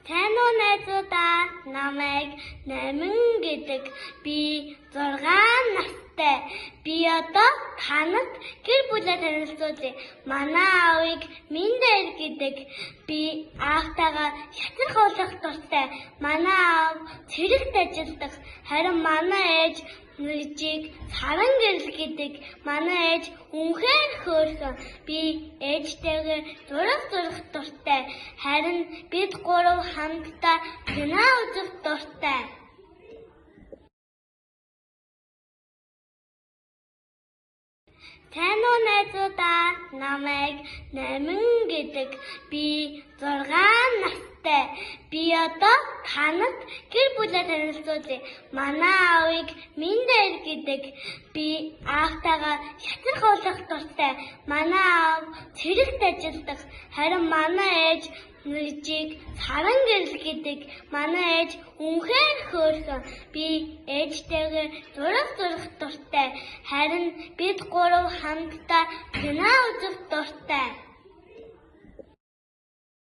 Сайн уу найзуудаа, намайг Намин гэдэг. Би 6 настай. Би одоо танад гэр бүлээ танилцуулъя. Манай аавыг Миндэр гэдэг. Би аавтайгаа шатрах болох дуртай. Манай аав цэрэгт ажилладаг. Харин манай ээж Нүжиг Саран гэрэл гэдэг. Манай ээж үнэхээр хөөрхөн. Би ээжтэйгээ зураг зурах дуртай. Харин бид 3 хамтдаа кино үзэх дуртай. Сайн уу найзуудаа, намайг Намин гэдэг. Би 6 настай. Би одоо танад гэр бүлээ танилцуулъя. Манай аавыг Миндэр гэдэг. Би аавтайгаа шатрах болох дуртай. Манай аав цэрэгт ажилладаг. Харин манай ээж Нүжиг Саран гэрэл гэдэг. Манай ээж үнэхээр хөөрхөн. Би ээжтэйгээ зураг зурах дуртай. Харин бид 3 хамтдаа кино үзэх